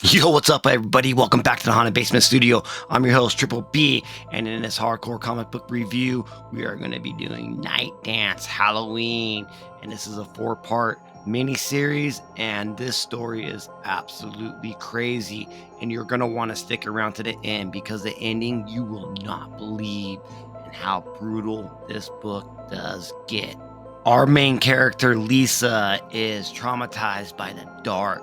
Yo, what's up, everybody? Welcome back to the Haunted Basement Studio. I'm your host, Triple B, and in this hardcore comic book review, we are going to be doing Night Dance Halloween, and this is a 4-part mini-series, and this story is absolutely crazy, and you're going to want to stick around to the end because the ending you will not believe and how brutal this book does get. Our main character, Lisa, is traumatized by the dark.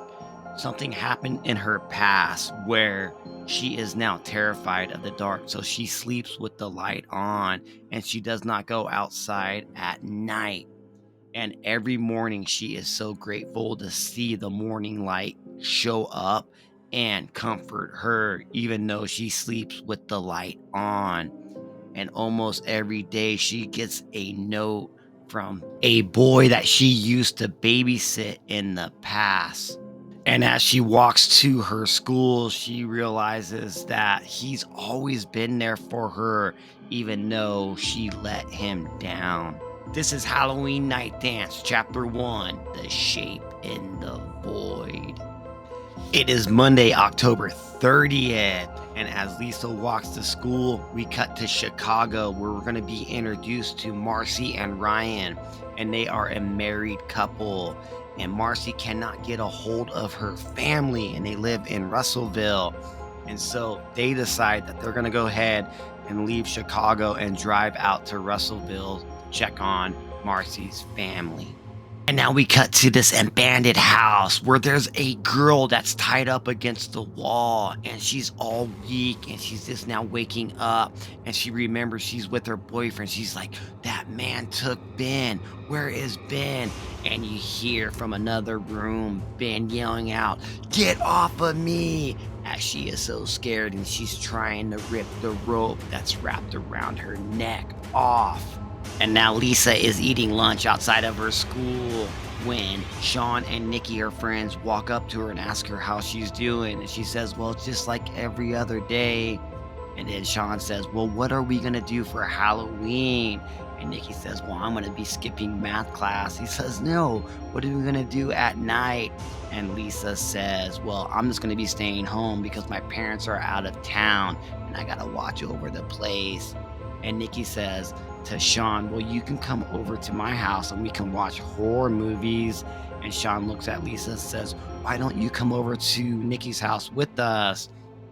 Something happened in her past where she is now terrified of the dark, so she sleeps with the light on and she does not go outside at night. And every morning she is so grateful to see the morning light show up and comfort her, even though she sleeps with the light on. And almost every day she gets a note from a boy that she used to babysit in the past. And as she walks to her school, she realizes that he's always been there for her, even though she let him down. This is Halloween Night Dance, Chapter 1, The Shape in the Void. It is Monday, October 30th, and as Lisa walks to school, we cut to Chicago, where we're going to be introduced to Marcy and Ryan, and they are a married couple. And Marcy cannot get a hold of her family, and they live in Russellville. And so they decide that they're going to go ahead and leave Chicago and drive out to Russellville to check on Marcy's family. And now we cut to this abandoned house where there's a girl that's tied up against the wall, and she's all weak, and she's just now waking up, and she remembers she's with her boyfriend. She's like, that man took Ben. Where is Ben? And you hear from another room Ben yelling out, get off of me, as she is so scared, and she's trying to rip the rope that's wrapped around her neck off. And now Lisa is eating lunch outside of her school when Sean and Nikki, her friends, walk up to her and ask her how she's doing. And she says, well, it's just like every other day. And then Sean says, well, what are we going to do for Halloween? And Nikki says, well, I'm going to be skipping math class. He says, no, what are we going to do at night? And Lisa says, well, I'm just going to be staying home because my parents are out of town and I got to watch over the place. And Nikki says to Sean, well, you can come over to my house and we can watch horror movies. And Sean looks at Lisa and says, why don't you come over to Nikki's house with us?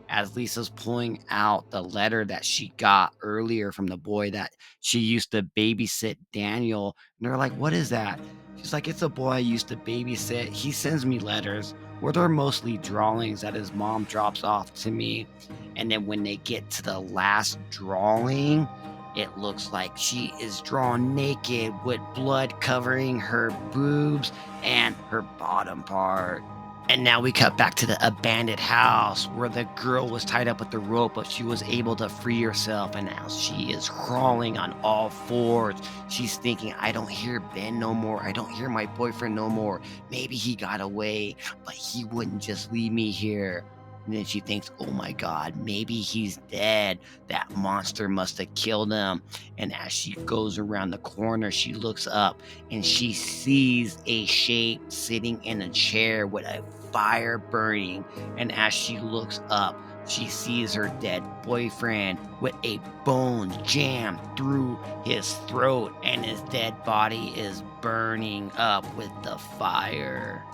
As Lisa's pulling out the letter that she got earlier from the boy that she used to babysit, Daniel. And they're like, what is that? She's like, it's a boy I used to babysit. He sends me letters where they're mostly drawings that his mom drops off to me. And then when they get to the last drawing, it looks like she is drawn naked with blood covering her boobs and her bottom part. And now we cut back to the abandoned house where the girl was tied up with the rope, but she was able to free herself. And now she is crawling on all fours. She's thinking, I don't hear Ben no more. I don't hear my boyfriend no more. Maybe he got away, but he wouldn't just leave me here. And then she thinks, oh my God, maybe he's dead. That monster must have killed him. And as she goes around the corner, she looks up and she sees a shape sitting in a chair with a fire burning. And as she looks up, she sees her dead boyfriend with a bone jammed through his throat, and his dead body is burning up with the fire.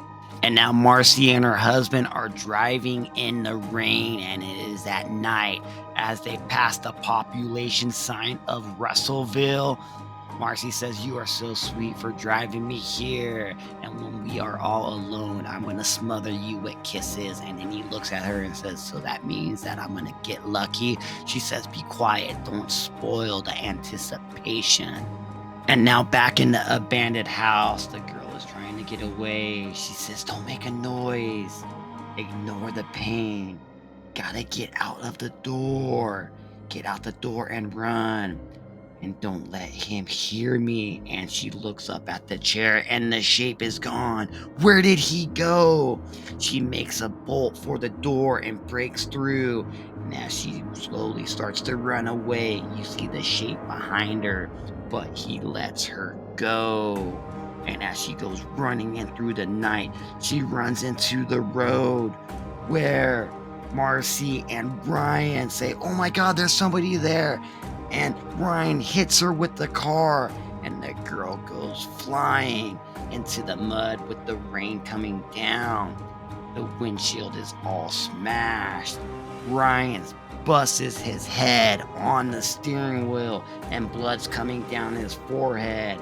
And now Marcy and her husband are driving in the rain, and it is at night. As they pass the population sign of Russellville, Marcy says, you are so sweet for driving me here. And when we are all alone, I'm going to smother you with kisses. And then he looks at her and says, so that means that I'm going to get lucky? She says, be quiet. Don't spoil the anticipation. And now back in the abandoned house, the girl is trying to get away. She says, don't make a noise. Ignore the pain. Gotta get out of the door. Get out the door and run. And don't let him hear me. And she looks up at the chair and the shape is gone. Where did he go? She makes a bolt for the door and breaks through. And as she slowly starts to run away, you see the shape behind her, but he lets her go. And as she goes running in through the night, she runs into the road where Marcy and Ryan say, "Oh my God, there's somebody there." And Ryan hits her with the car, and the girl goes flying into the mud with the rain coming down. The windshield is all smashed. Ryan's busts his head on the steering wheel, and blood's coming down his forehead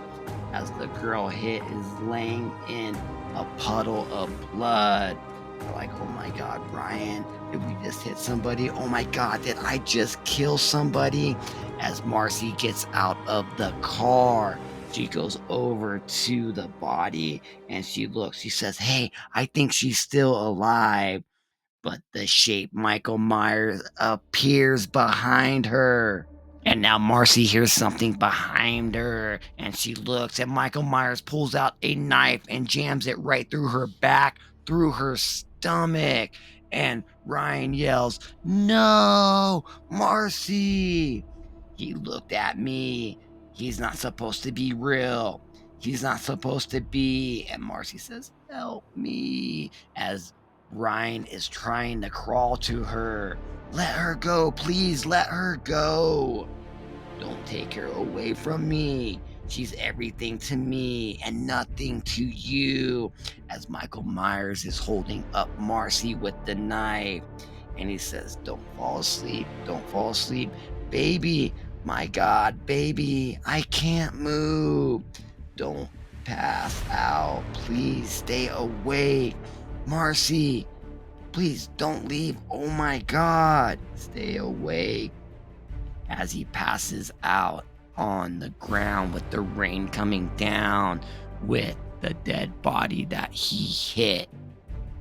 as the girl hit is laying in a puddle of blood. They're like, "Oh my God, Ryan, did we just hit somebody? Oh my God, did I just kill somebody?" As Marcy gets out of the car, she goes over to the body and she looks. She says, "Hey, I think she's still alive." But the shape Michael Myers appears behind her. And now Marcy hears something behind her, and she looks, and Michael Myers pulls out a knife and jams it right through her back, through her stomach. And Ryan yells, "No, Marcy!" He looked at me. He's not supposed to be real. He's not supposed to be. And Marcy says, "Help me," as Ryan is trying to crawl to her. "Let her go, please, let her go. Don't take her away from me. She's everything to me and nothing to you." As Michael Myers is holding up Marcy with the knife. And he says, "Don't fall asleep. Don't fall asleep. Baby, my God, baby, I can't move. Don't pass out. Please stay awake. Marcy, please don't leave. Oh my God, stay awake." As he passes out on the ground with the rain coming down with the dead body that he hit.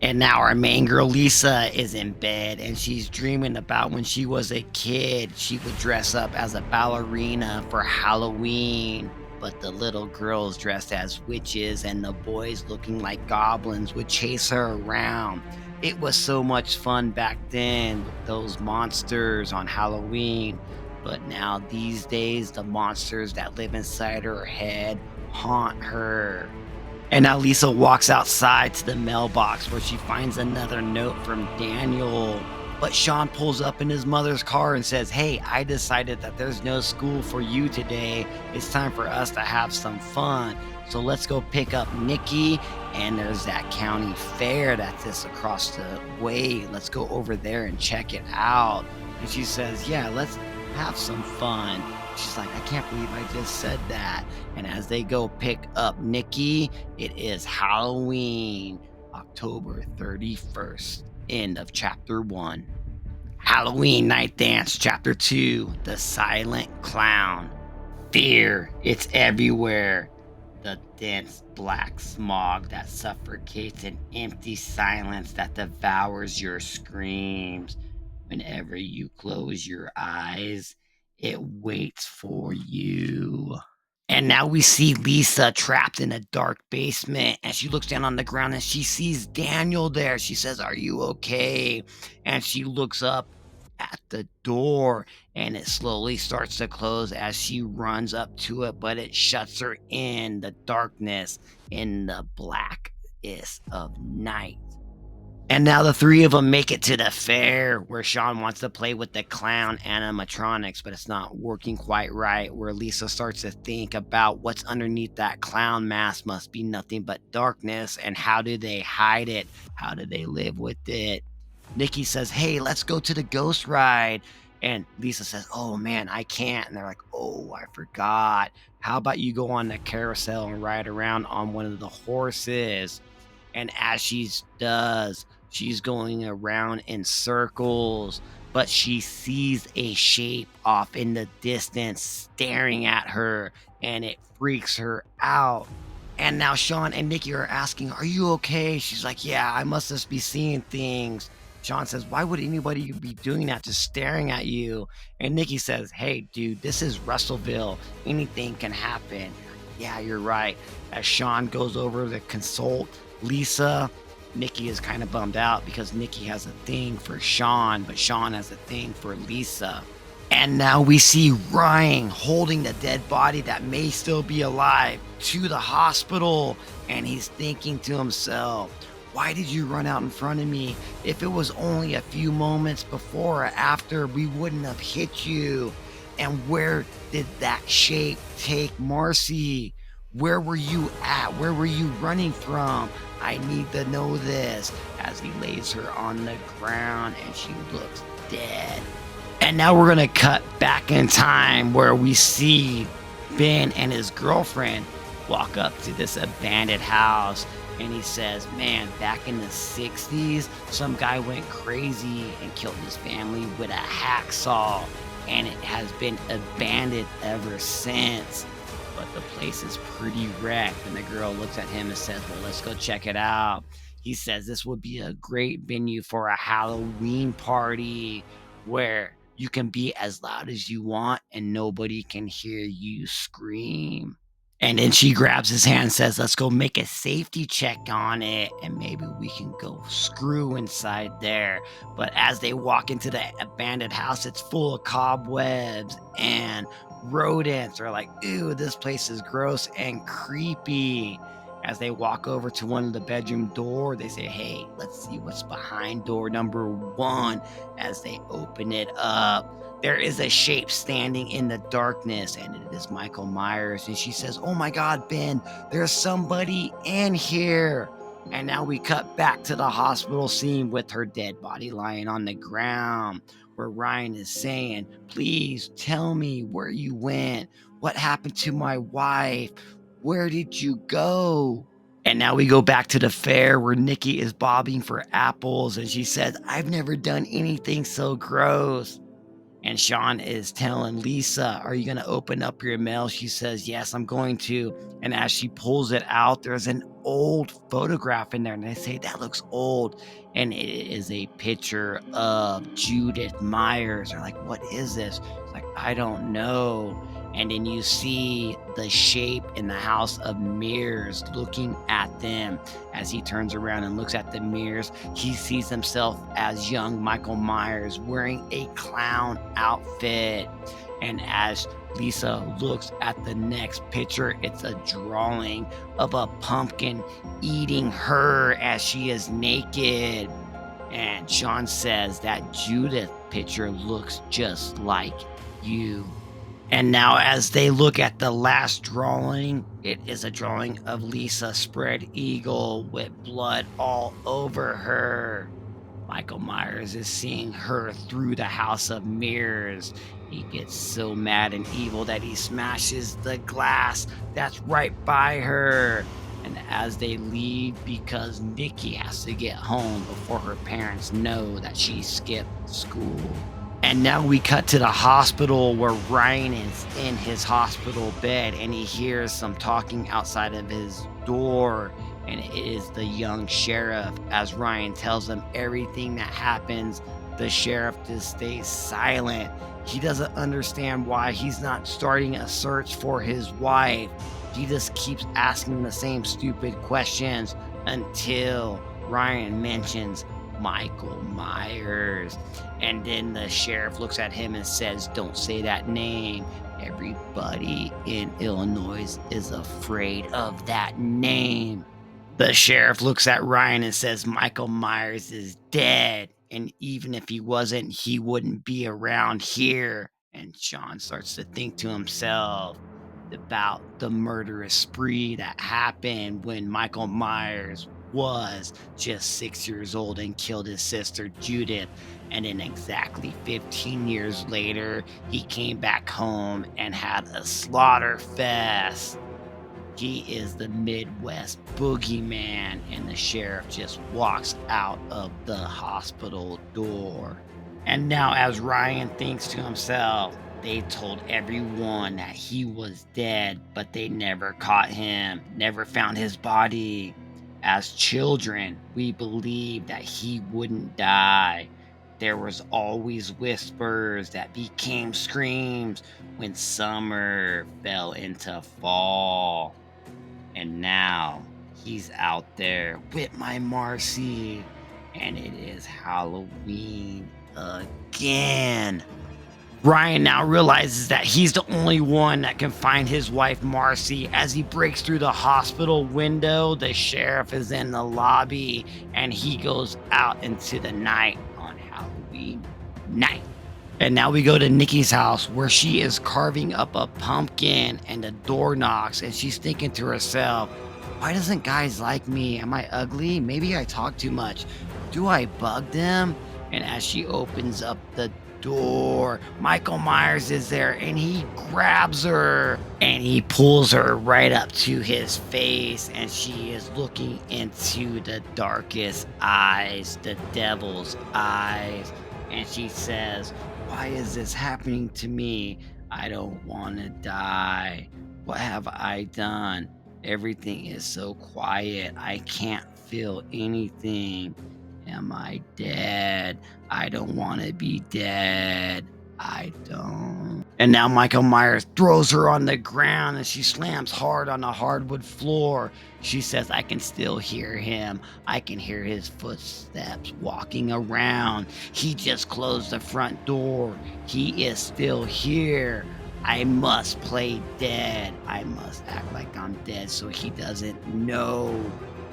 And now our main girl Lisa is in bed and she's dreaming about when she was a kid. She would dress up as a ballerina for Halloween, but the little girls dressed as witches and the boys looking like goblins would chase her around. It was so much fun back then with those monsters on Halloween. But now these days, the monsters that live inside her head haunt her. And now Lisa walks outside to the mailbox where she finds another note from Daniel. But Sean pulls up in his mother's car and says, "Hey, I decided that there's no school for you today. It's time for us to have some fun. So let's go pick up Nikki. And there's that county fair that's just across the way. Let's go over there and check it out." And she says, "Yeah, let's have some fun." She's like, "I can't believe I just said that." And as they go pick up Nikki, it is Halloween, October 31st. End of chapter 1. Halloween Night Dance, chapter 2, The Silent Clown. Fear, it's everywhere. The dense black smog that suffocates an empty silence that devours your screams. Whenever you close your eyes, it waits for you. And now we see Lisa trapped in a dark basement, and she looks down on the ground and she sees Daniel there. She says, "Are you okay?" And she looks up at the door and it slowly starts to close as she runs up to it, but it shuts her in the darkness, in the blackness of night. And now the three of them make it to the fair where Sean wants to play with the clown animatronics, but it's not working quite right. Where Lisa starts to think about what's underneath that clown mask must be nothing but darkness, and how do they hide it? How do they live with it? Nikki says, "Hey, let's go to the ghost ride." And Lisa says, "Oh man, I can't." And they're like, "Oh, I forgot. How about you go on the carousel and ride around on one of the horses?" And as she does, she's going around in circles, but she sees a shape off in the distance staring at her, and it freaks her out. And now Sean and Nikki are asking, "Are you okay?" She's like, "Yeah, I must just be seeing things." Sean says, "Why would anybody be doing that, just staring at you?" And Nikki says, "Hey, dude, this is Russellville. Anything can happen." "Yeah, you're right." As Sean goes over to consult Lisa, Nikki is kind of bummed out because Nikki has a thing for Sean, but Sean has a thing for Lisa. And now we see Ryan holding the dead body that may still be alive to the hospital, and he's thinking to himself, Why did you run out in front of me? If it was only a few moments before or after, we wouldn't have hit you. And where did that shape take Marcy? Where were you at? Where were you running from? I need to know this. As he lays her on the ground and she looks dead. And now we're going to cut back in time where we see Ben and his girlfriend walk up to this abandoned house. And he says, man, back in the 60s, some guy went crazy and killed his family with a hacksaw. And it has been abandoned ever since. But the place is pretty wrecked. And the girl looks at him and says, well, let's go check it out. He says this would be a great venue for a Halloween party where you can be as loud as you want and nobody can hear you scream. And then she grabs his hand and says, let's go make a safety check on it and maybe we can go screw inside there. But as they walk into the abandoned house, it's full of cobwebs and rodents. Are like, ew, this place is gross and creepy. As they walk over to one of the bedroom door, they say, hey, let's see what's behind door number 1. As they open it up, there is a shape standing in the darkness, and it is Michael Myers. And she says, oh my God, Ben, there's somebody in here. And now we cut back to the hospital scene with her dead body lying on the ground, where Ryan is saying, please tell me where you went. What happened to my wife? Where did you go? And now we go back to the fair where Nikki is bobbing for apples, and she says, I've never done anything so gross. And Sean is telling Lisa, are you going to open up your mail? She says, yes, I'm going to. And as she pulls it out, there's an old photograph in there. And they say, that looks old. And it is a picture of Judith Myers. They're like, what is this? It's like, I don't know. And then you see the shape in the house of mirrors looking at them. As he turns around and looks at the mirrors, he sees himself as young Michael Myers wearing a clown outfit. And as Lisa looks at the next picture, it's a drawing of a pumpkin eating her as she is naked. And Sean says that Judith picture looks just like you. And now as they look at the last drawing, it is a drawing of Lisa spread eagle with blood all over her. Michael Myers is seeing her through the house of mirrors. He gets so mad and evil that he smashes the glass that's right by her. And as they leave, because Nikki has to get home before her parents know that she skipped school. And now we cut to the hospital where Ryan is in his hospital bed and he hears some talking outside of his door. And it is the young sheriff. As Ryan tells him everything that happens, the sheriff just stays silent. He doesn't understand why he's not starting a search for his wife. He just keeps asking the same stupid questions until Ryan mentions Michael Myers. And then the sheriff looks at him and says, don't say that name. Everybody in Illinois is afraid of that name. The sheriff looks at Ryan and says, Michael Myers is dead. And even if he wasn't, he wouldn't be around here. And Sean starts to think to himself about the murderous spree that happened when Michael Myers was just 6 years old and killed his sister Judith. And then exactly 15 years later, he came back home and had a slaughter fest. He is the Midwest boogeyman, and the sheriff just walks out of the hospital door. And now as Ryan thinks to himself, they told everyone that he was dead, but they never caught him, never found his body. As children, we believed that he wouldn't die. There was always whispers that became screams when summer fell into fall. And now he's out there with my Marcy, and it is Halloween again. Ryan now realizes that he's the only one that can find his wife Marcy. As he breaks through the hospital window, the sheriff is in the lobby and he goes out into the night on Halloween night. And now we go to Nikki's house where she is carving up a pumpkin and the door knocks and she's thinking to herself, why doesn't guys like me? Am I ugly? Maybe I talk too much. Do I bug them? And as she opens up the door, Michael Myers is there and he grabs her and he pulls her right up to his face and she is looking into the darkest eyes, the devil's eyes. And she says, why is this happening to me? I don't want to die. What have I done? Everything is so quiet. I can't feel anything. Am I dead? I don't want to be dead. I don't. And now Michael Myers throws her on the ground and she slams hard on the hardwood floor. She says, I can still hear him. I can hear his footsteps walking around. He just closed the front door. He is still here. I must play dead. I must act like I'm dead so he doesn't know.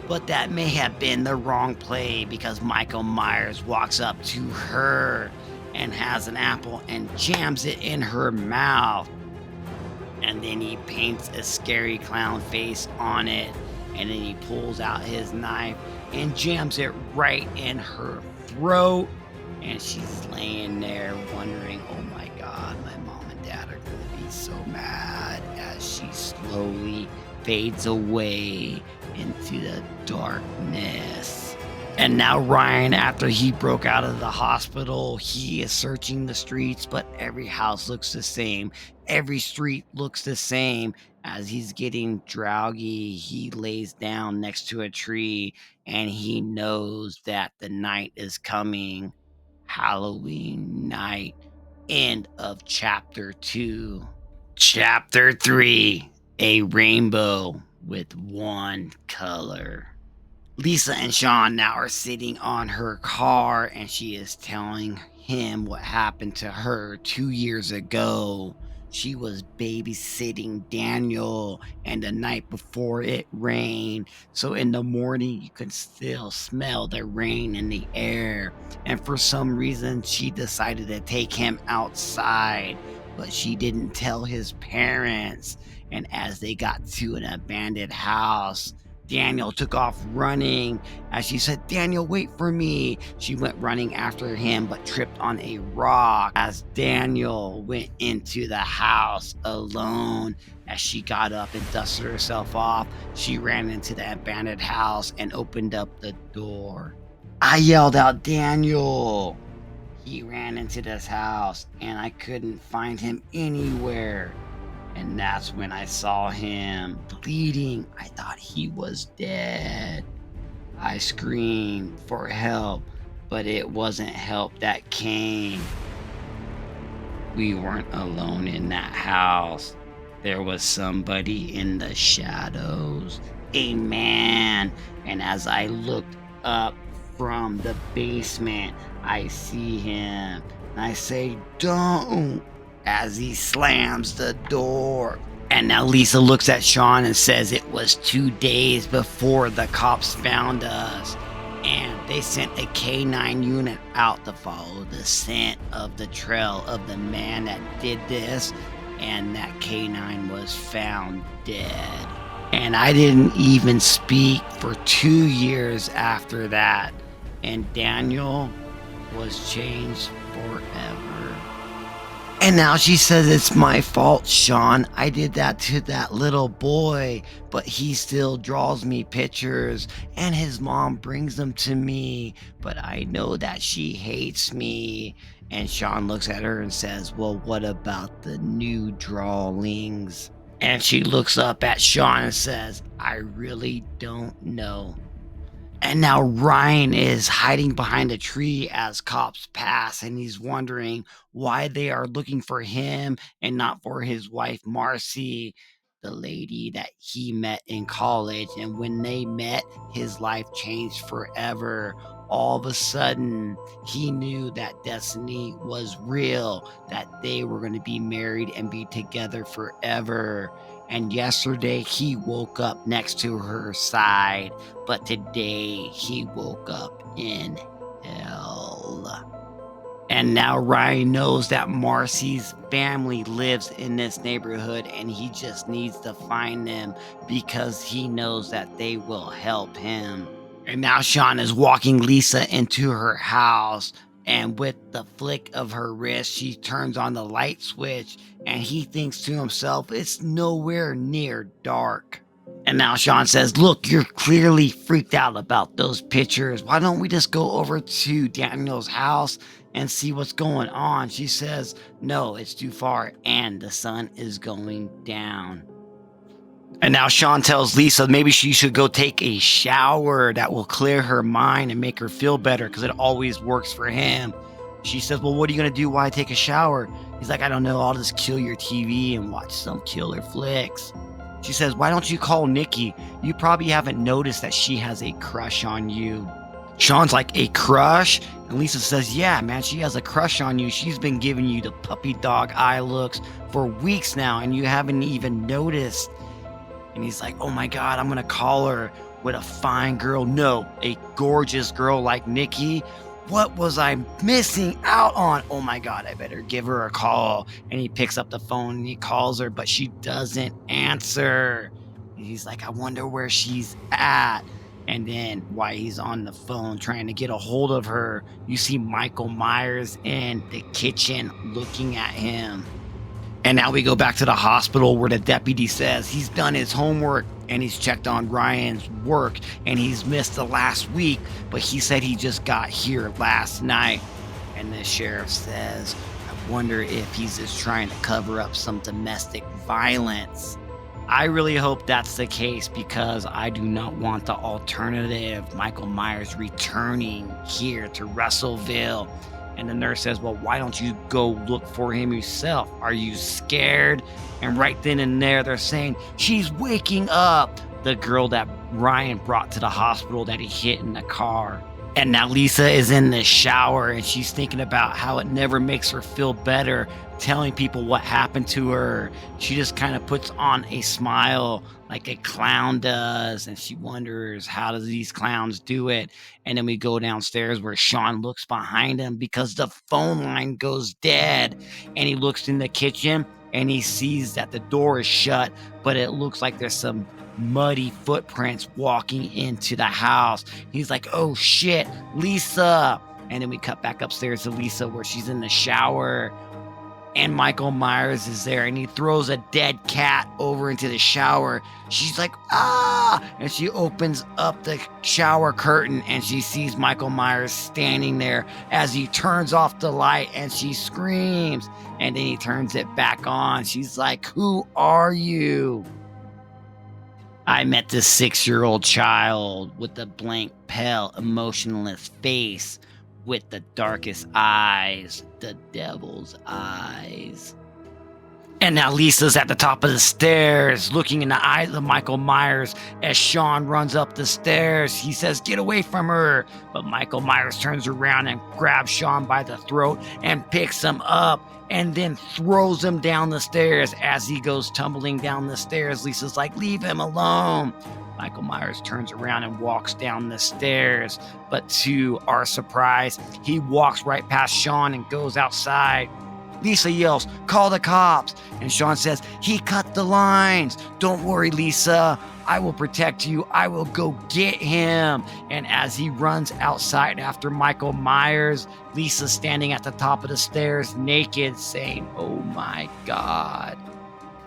But that may have been the wrong play because Michael Myers walks up to her and has an apple and jams it in her mouth. And then he paints a scary clown face on it. And then he pulls out his knife and jams it right in her throat. And she's laying there wondering, oh my God, my mom and dad are going to be so mad, as she slowly fades away into the darkness. And now Ryan, after he broke out of the hospital, he is searching the streets, but every house looks the same. Every street looks the same. As he's getting drowsy, he lays down next to a tree and he knows that the night is coming. Halloween night. End of chapter 2. Chapter 3, a rainbow with one color. Lisa and Sean now are sitting on her car and she is telling him what happened to her 2 years ago. She was babysitting Daniel and the night before it rained. So in the morning, you could still smell the rain in the air. And for some reason, she decided to take him outside, but she didn't tell his parents. And as they got to an abandoned house, Daniel took off running. As she said, Daniel, wait for me. She went running after him, but tripped on a rock. As Daniel went into the house alone, as she got up and dusted herself off, she ran into the abandoned house and opened up the door. I yelled out, Daniel. He ran into this house and I couldn't find him anywhere. And that's when I saw him bleeding. I thought he was dead. I screamed for help, but it wasn't help that came. We weren't alone in that house. There was somebody in the shadows, a man. And as I looked up from the basement, I see him. And I say, don't, as he slams the door. And now Lisa looks at Sean and says it was 2 days before the cops found us. And they sent a K9 unit out to follow the scent of the trail of the man that did this. And that K9 was found dead. And I didn't even speak for 2 years after that. And Daniel was changed forever. And now she says it's my fault, Sean. I did that to that little boy, but he still draws me pictures and his mom brings them to me, but I know that she hates me. And Sean looks at her and says, well, what about the new drawings? And she looks up at Sean and says, I really don't know. And now Ryan is hiding behind a tree as cops pass, and he's wondering why they are looking for him and not for his wife, Marcy, the lady that he met in college. And when they met, his life changed forever. all of a sudden he knew that destiny was real, that they were going to be married and be together forever. And yesterday he woke up next to her side, but today he woke up in hell. And now Ryan knows that Marcy's family lives in this neighborhood, and he just needs to find them because he knows that they will help him. And now Sean is walking Lisa into her house, and with the flick of her wrist, she turns on the light switch, and he thinks to himself, it's nowhere near dark. And now Sean says, look, you're clearly freaked out about those pictures. Why don't we just go over to Daniel's house and see what's going on? She says, no, it's too far, and the sun is going down. And now Sean tells Lisa maybe she should go take a shower that will clear her mind and make her feel better, because it always works for him. She says, well, what are you going to do while I take a shower? He's like, I don't know, I'll just kill your TV and watch some killer flicks. She says, why don't you call Nikki? You probably haven't noticed that she has a crush on you. Sean's like, a crush? And Lisa says, yeah, man, she has a crush on you. She's been giving you the puppy dog eye looks for weeks now, and you haven't even noticed. And he's like, oh my God, I'm going to call her with a fine girl. No, a gorgeous girl like Nikki. What was I missing out on? Oh my God, I better give her a call. And he picks up the phone and he calls her, but she doesn't answer. And he's like, I wonder where she's at. And then while he's on the phone trying to get a hold of her, you see Michael Myers in the kitchen looking at him. And now we go back to the hospital where the deputy says he's done his homework and he's checked on Ryan's work and he's missed the last week, but he said he just got here last night. And the sheriff says, I wonder if he's just trying to cover up some domestic violence. I really hope that's the case, because I do not want the alternative Michael Myers returning here to Russellville. And the nurse says, well, why don't you go look for him yourself? Are you scared? And right then and there, they're saying, she's waking up. The girl that Ryan brought to the hospital that he hit in the car. And now Lisa is in the shower and she's thinking about how it never makes her feel better telling people what happened to her. She just kind of puts on a smile like a clown does, and she wonders, how does these clowns do it? And then we go downstairs where Sean looks behind him because the phone line goes dead, and he looks in the kitchen and he sees that the door is shut, but it looks like there's some muddy footprints walking into the house. He's like, oh shit, Lisa. And then we cut back upstairs to Lisa where she's in the shower, and Michael Myers is there, and he throws a dead cat over into the shower. She's like, ah! And she opens up the shower curtain, and she sees Michael Myers standing there as he turns off the light, and she screams. And then he turns it back on. She's like, who are you? I met this 6-year-old child with a blank, pale, emotionless face, with the darkest eyes, the devil's eyes. And now Lisa's at the top of the stairs, looking in the eyes of Michael Myers as Sean runs up the stairs. He says, get away from her. But Michael Myers turns around and grabs Sean by the throat and picks him up and then throws him down the stairs. As he goes tumbling down the stairs, Lisa's like, leave him alone. Michael Myers turns around and walks down the stairs, but to our surprise, he walks right past Sean and goes outside. Lisa yells, call the cops, and Sean says, he cut the lines. Don't worry, Lisa, I will protect you. I will go get him. And as he runs outside after Michael Myers, Lisa's standing at the top of the stairs naked, saying, oh my God.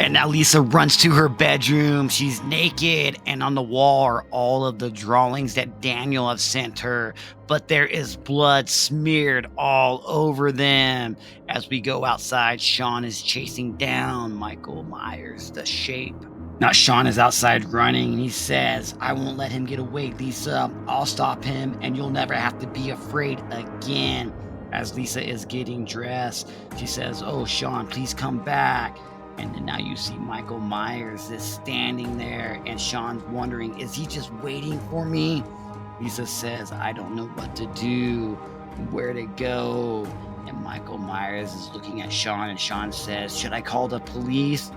And now Lisa runs to her bedroom. She's naked, and on the wall are all of the drawings that Daniel has sent her, but there is blood smeared all over them. As we go outside, Sean is chasing down Michael Myers, the shape. Now Sean is outside running, and he says, I won't let him get away, Lisa. I'll stop him, and you'll never have to be afraid again. As Lisa is getting dressed, she says, oh, Sean, please come back. And then now you see Michael Myers is standing there, and Sean's wondering, is he just waiting for me? Lisa says, I don't know what to do, where to go. And Michael Myers is looking at Sean, and Sean says, should I call the police?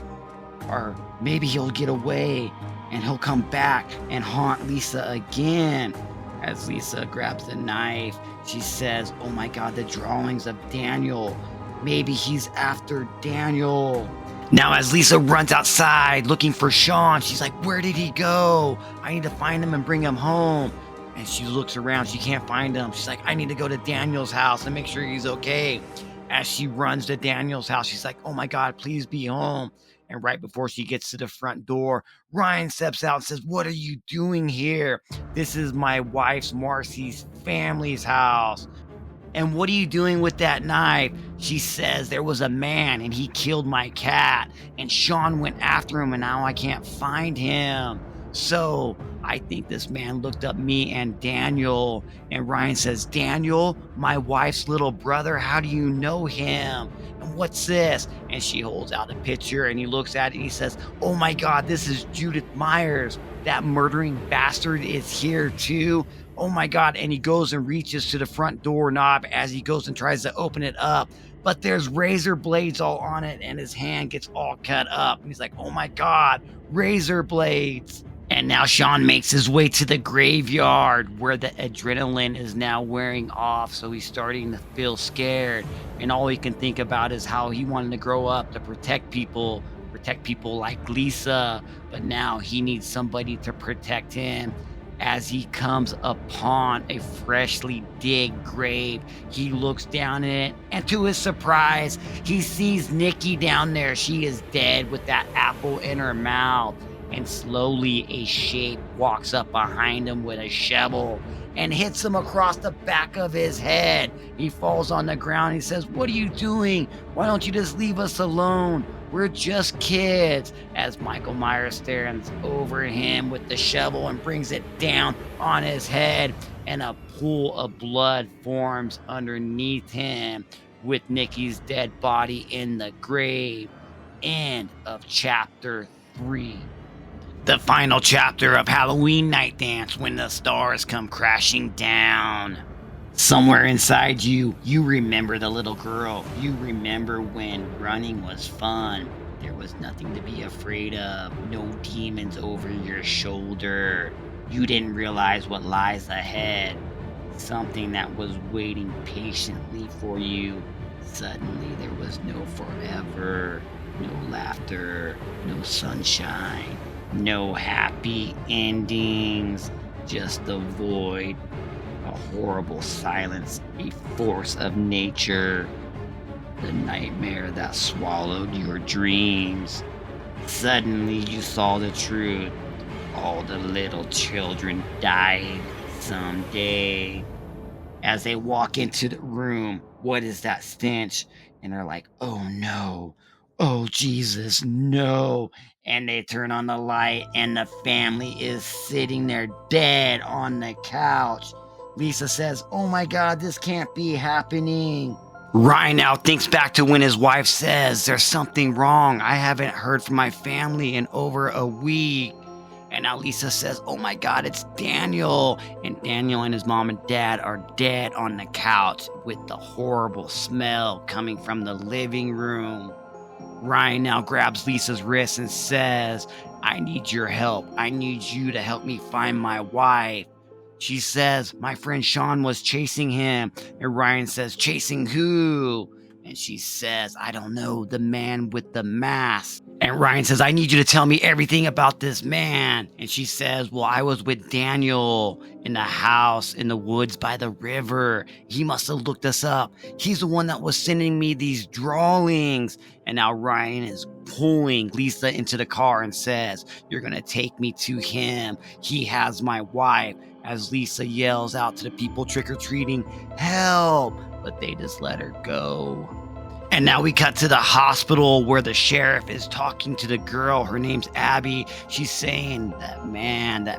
Or maybe he'll get away and he'll come back and haunt Lisa again. As Lisa grabs the knife, she says, oh my God, the drawings of Daniel. Maybe he's after Daniel. Now, as Lisa runs outside looking for Sean, she's like, where did he go? I need to find him and bring him home. And she looks around. She can't find him. She's like, I need to go to Daniel's house and make sure he's okay. As she runs to Daniel's house, she's like, oh my God, please be home. And right before she gets to the front door, Ryan steps out and says, what are you doing here? This is my wife's, Marcy's, family's house. And what are you doing with that knife? She says, there was a man and he killed my cat. And Sean went after him and now I can't find him. So I think this man looked up me and Daniel. And Ryan says, Daniel, my wife's little brother, how do you know him? And what's this? And she holds out a picture and he looks at it and he says, oh my God, this is Judith Myers. That murdering bastard is here too. Oh my God. And he goes and reaches to the front doorknob as he goes and tries to open it up. But there's razor blades all on it and his hand gets all cut up. And he's like, oh my God, razor blades. And now Sean makes his way to the graveyard where the adrenaline is now wearing off. So he's starting to feel scared. And all he can think about is how he wanted to grow up to protect people like Lisa. But now he needs somebody to protect him. As he comes upon a freshly digged grave, he looks down in it, and to his surprise, he sees Nikki down there. She is dead with that apple in her mouth. And slowly a shape walks up behind him with a shovel and hits him across the back of his head. He falls on the ground. He says, what are you doing? Why don't you just leave us alone? We're just kids. As Michael Myers stands over him with the shovel and brings it down on his head, and a pool of blood forms underneath him with Nikki's dead body in the grave. End of chapter 3. The final chapter of Halloween Night Dance, when the stars come crashing down. Somewhere inside you, you remember the little girl. You remember when running was fun. There was nothing to be afraid of. No demons over your shoulder. You didn't realize what lies ahead. Something that was waiting patiently for you. Suddenly there was no forever, no laughter, no sunshine. No happy endings, just the void, a horrible silence, a force of nature, the nightmare that swallowed your dreams. Suddenly you saw the truth. All the little children died someday. As they walk into the room, what is that stench? And they're like, oh no. Oh, Jesus, no. And they turn on the light and the family is sitting there dead on the couch. Lisa says, oh my God, this can't be happening. Ryan now thinks back to when his wife says, there's something wrong. I haven't heard from my family in over a week. And now Lisa says, oh my God, it's Daniel. And Daniel and his mom and dad are dead on the couch with the horrible smell coming from the living room. Ryan now grabs Lisa's wrist and says, I need your help. I need you to help me find my wife. She says, my friend Sean was chasing him. And Ryan says, chasing who? And she says, I don't know, the man with the mask. And Ryan says, I need you to tell me everything about this man. And she says, well, I was with Daniel in the house in the woods by the river. He must have looked us up. He's the one that was sending me these drawings. And now Ryan is pulling Lisa into the car and says, you're going to take me to him. He has my wife. As Lisa yells out to the people trick-or-treating, help! But they just let her go. And now we cut to the hospital where the sheriff is talking to the girl. Her name's Abby. She's saying, that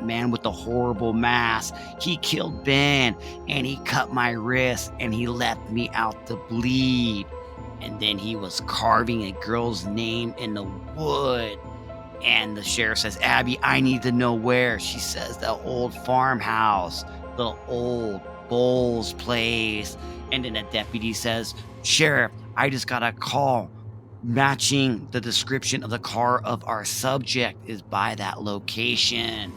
man with the horrible mask, he killed Ben and he cut my wrist and he left me out to bleed. And then he was carving a girl's name in the wood. And the sheriff says, Abby, I need to know where. She says, the old farmhouse. the old Bowles place. And then a deputy says, "Sheriff, I just got a call matching the description of the car of our subject is by that location."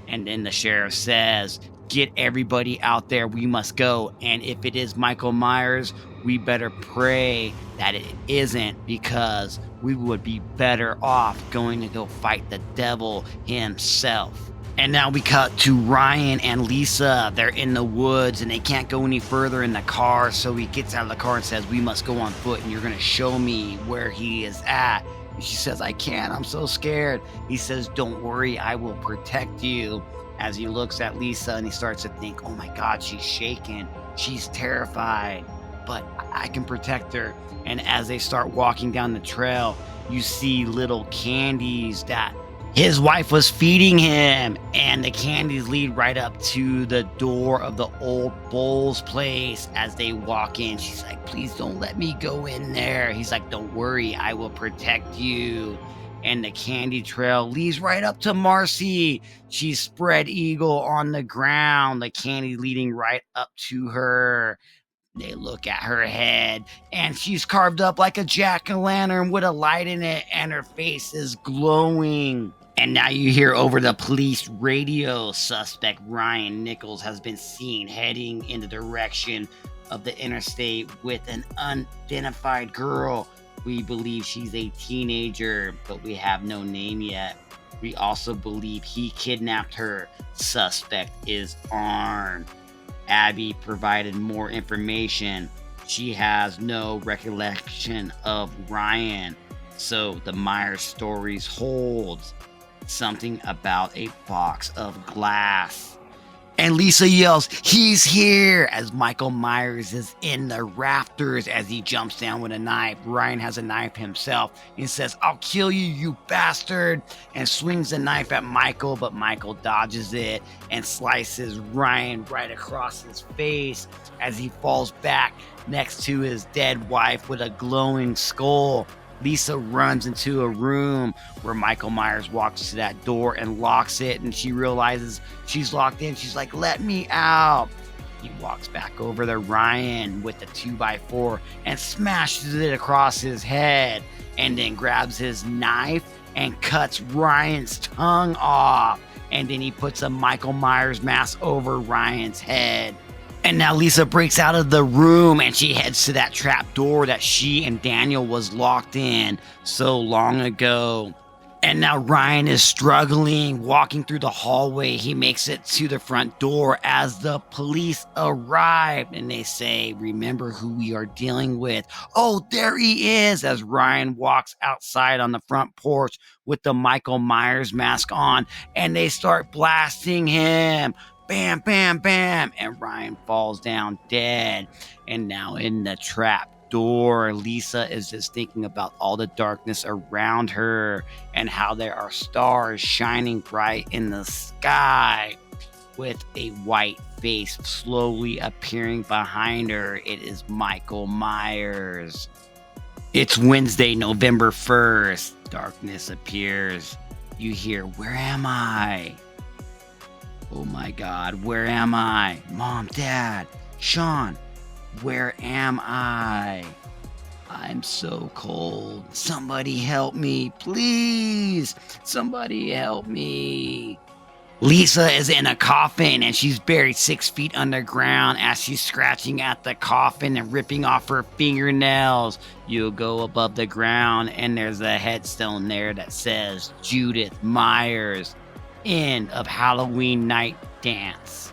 And then the sheriff says, "Get everybody out there. We must go. And if it is Michael Myers, we better pray that it isn't, because we would be better off going to go fight the devil himself." And now we cut to Ryan and Lisa. They're in the woods and they can't go any further in the car. So he gets out of the car and says, "We must go on foot and you're going to show me where he is at." And she says, "I can't. I'm so scared." He says, "Don't worry. I will protect you." As he looks at Lisa and he starts to think, "Oh my God, she's shaking. She's terrified, but I can protect her." And as they start walking down the trail, you see little candies that his wife was feeding him, and the candies lead right up to the door of the old Bowles place. As they walk in, she's like, "Please don't let me go in there." He's like, "Don't worry, I will protect you." And the candy trail leads right up to Marcy. She's spread eagle on the ground, the candy leading right up to her. They look at her head, and she's carved up like a jack-o'-lantern with a light in it, and her face is glowing. And now you hear over the police radio, suspect Ryan Nichols has been seen heading in the direction of the interstate with an unidentified girl. We believe she's a teenager, but we have no name yet. We also believe he kidnapped her. Suspect is armed. Abby provided more information. She has no recollection of Ryan, so the Myers stories holds. Something about a box of glass. And Lisa yells, "He's here!" as Michael Myers is in the rafters as he jumps down with a knife. Ryan has a knife himself and says, "I'll kill you, you bastard!" and swings the knife at Michael, but Michael dodges it and slices Ryan right across his face as he falls back next to his dead wife with a glowing skull. Lisa runs into a room where Michael Myers walks to that door and locks it, and she realizes she's locked in. She's like, "Let me out." He walks back over to Ryan with the 2x4 and smashes it across his head, and then grabs his knife and cuts Ryan's tongue off. And then he puts a Michael Myers mask over Ryan's head. And now Lisa breaks out of the room and she heads to that trap door that she and Daniel was locked in so long ago. And now Ryan is struggling, walking through the hallway. He makes it to the front door as the police arrive, and they say, "Remember who we are dealing with." "Oh, there he is," as Ryan walks outside on the front porch with the Michael Myers mask on, and they start blasting him. Bam, bam, bam, and Ryan falls down dead. And now in the trap door, Lisa is just thinking about all the darkness around her and how there are stars shining bright in the sky with a white face slowly appearing behind her. It is Michael Myers. It's Wednesday, November 1st. Darkness appears. You hear, "Where am I? Oh my God, where am I? Mom, Dad, Sean, where am I? I'm so cold. Somebody help me, please. Somebody help me." Lisa is in a coffin and she's buried 6 feet underground as she's scratching at the coffin and ripping off her fingernails. You go above the ground and there's a headstone there that says Judith Myers. End of Halloween Night Dance.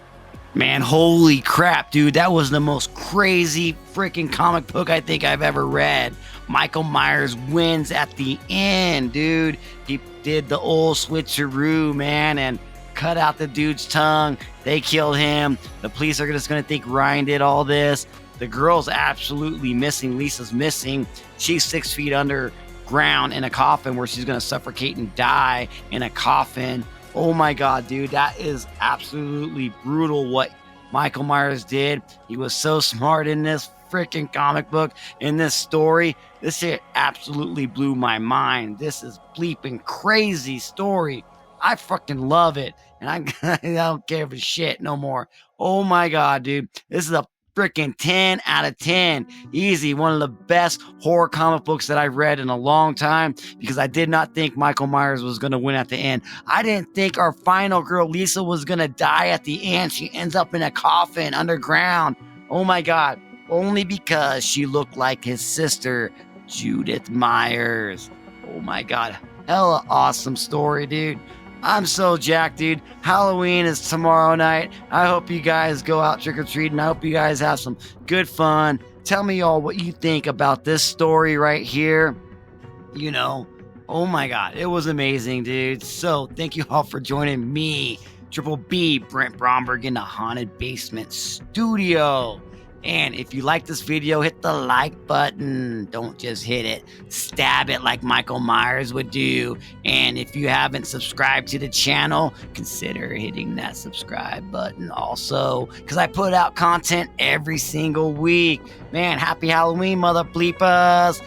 Man, holy crap, dude. That was the most crazy freaking comic book I think I've ever read. Michael Myers wins at the end, dude. He did the old switcheroo, man, and cut out the dude's tongue. They killed him. The police are just going to think Ryan did all this. The girl's absolutely missing. Lisa's missing. She's 6 feet underground in a coffin where she's going to suffocate and die in a coffin. Oh my God, dude, that is absolutely brutal what Michael Myers did. He was so smart in this freaking comic book, in this story. This shit absolutely blew my mind. This is bleeping crazy story. I fucking love it. and I don't care for shit no more. Oh my God, dude. This is a freaking 10 out of 10. Easy. One of the best horror comic books that I've read in a long time, because I did not think Michael Myers was going to win at the end. I didn't think our final girl, Lisa, was going to die at the end. She ends up in a coffin underground. Oh my God. Only because she looked like his sister, Judith Myers. Oh my God. Hella awesome story, dude. I'm so jacked, dude. Halloween is tomorrow night. I hope you guys go out trick-or-treating. I hope you guys have some good fun. Tell me all what you think about this story right here. You know, oh my God, it was amazing, dude. So thank you all for joining me, Triple B, Brent Bromberg, in the Haunted Basement Studio. And if you like this video, hit the like button. Don't just hit it. Stab it like Michael Myers would do. And if you haven't subscribed to the channel, consider hitting that subscribe button also, because I put out content every single week. Man, happy Halloween, mother bleepers.